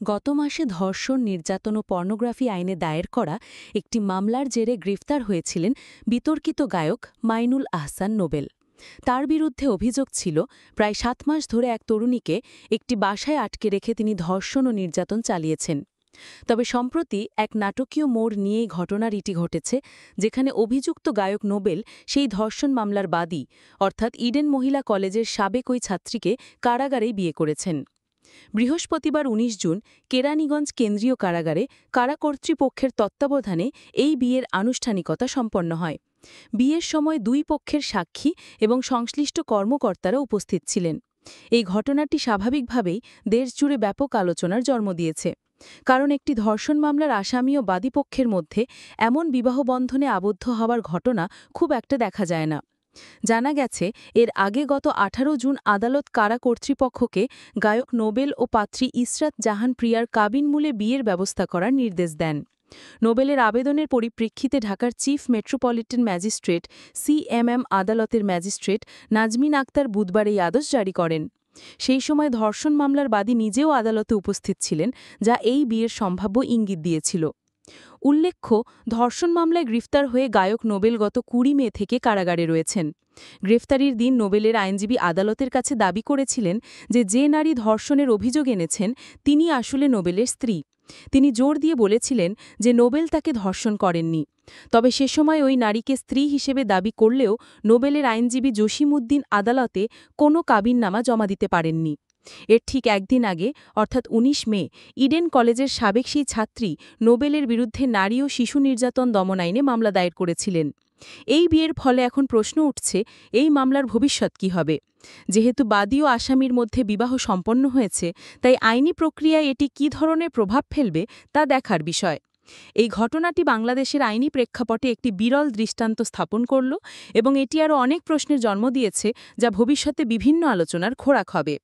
গত মাসে ধর্ষণ, নির্যাতন ও পর্নোগ্রাফি আইনে দায়ের করা একটি মামলার জেরে গ্রেফতার হয়েছিলেন বিতর্কিত গায়ক মাইনুল আহসান নোবেল। তার বিরুদ্ধে অভিযোগ ছিল, প্রায় ৭ মাস ধরে এক তরুণীকে একটি বাসায় আটকে রেখে তিনি ধর্ষণ ও নির্যাতন চালিয়েছেন। তবে সম্প্রতি এক নাটকীয় মোড় নিয়েই ঘটনার ইতি ঘটেছে, যেখানে অভিযুক্ত গায়ক নোবেল সেই ধর্ষণ মামলার বাদী, অর্থাৎ ইডেন মহিলা কলেজের সাবেক ওই ছাত্রীকে কারাগারেই বিয়ে করেছেন। বৃহস্পতিবার ১৯ জুন কেরানীগঞ্জ কেন্দ্রীয় কারাগারে কারা কর্তৃপক্ষের তত্ত্বাবধানে এই বিয়ের আনুষ্ঠানিকতা সম্পন্ন হয়। বিয়ের সময় দুই পক্ষের সাক্ষী এবং সংশ্লিষ্ট কর্মকর্তারা উপস্থিত ছিলেন। এই ঘটনাটি স্বাভাবিকভাবেই দেশজুড়ে ব্যাপক আলোচনার জন্ম দিয়েছে, কারণ একটি ধর্ষণ মামলার আসামি ও বাদীপক্ষের মধ্যে এমন বিবাহবন্ধনে আবদ্ধ হওয়ার ঘটনা খুব একটা দেখা যায় না। জানা গেছে, এর আগে গত ১৮ জুন আদালত কারা কর্তৃপক্ষকে গায়ক নোবেল ও পাত্রী ইসরাত জাহান প্রিয়ার কাবিনমূলে বিয়ের ব্যবস্থা করার নির্দেশ দেন। নোবেলের আবেদনের পরিপ্রেক্ষিতে ঢাকার চিফ মেট্রোপলিটন ম্যাজিস্ট্রেট সিএমএম আদালতের ম্যাজিস্ট্রেট নাজমিন আক্তার বুধবার এই আদেশ জারি করেন। সেই সময় ধর্ষণ মামলার বাদী নিজেও আদালতে উপস্থিত ছিলেন, যা এই বিয়ের সম্ভাব্য ইঙ্গিত দিয়েছিল। উল্লেখ্য, ধর্ষণ মামলায় গ্রেফতার হয়ে গায়ক নোবেল গত ২০ মে থেকে কারাগারে রয়েছেন। গ্রেফতারির দিন নোবেলের আইনজীবী আদালতের কাছে দাবি করেছিলেন যে নারী ধর্ষণের অভিযোগ এনেছেন তিনি আসলে নোবেলের স্ত্রী। তিনি জোর দিয়ে বলেছিলেন যে নোবেল তাকে ধর্ষণ করেননি। তবে সে সময় ওই নারীকে স্ত্রী হিসেবে দাবি করলেও নোবেলের আইনজীবী জসিমউদ্দিন আদালতে কোনো কাবিননামা জমা দিতে পারেননি। এর ঠিক একদিন আগে, অর্থাৎ ১৯ মে, ইডেন কলেজের সাবেক সেই ছাত্রী নোবেলের বিরুদ্ধে নারী ও শিশু নির্যাতন দমন আইনে মামলা দায়ের করেছিলেন। এই বিয়ের ফলে এখন প্রশ্ন উঠছে, এই মামলার ভবিষ্যৎ কী হবে? যেহেতু বাদী ও আসামির মধ্যে বিবাহ সম্পন্ন হয়েছে, তাই আইনি প্রক্রিয়ায় এটি কী ধরনের প্রভাব ফেলবে তা দেখার বিষয়। এই ঘটনাটি বাংলাদেশের আইনি প্রেক্ষাপটে একটি বিরল দৃষ্টান্ত স্থাপন করল এবং এটি আরও অনেক প্রশ্নের জন্ম দিয়েছে, যা ভবিষ্যতে বিভিন্ন আলোচনার খোরাক হবে।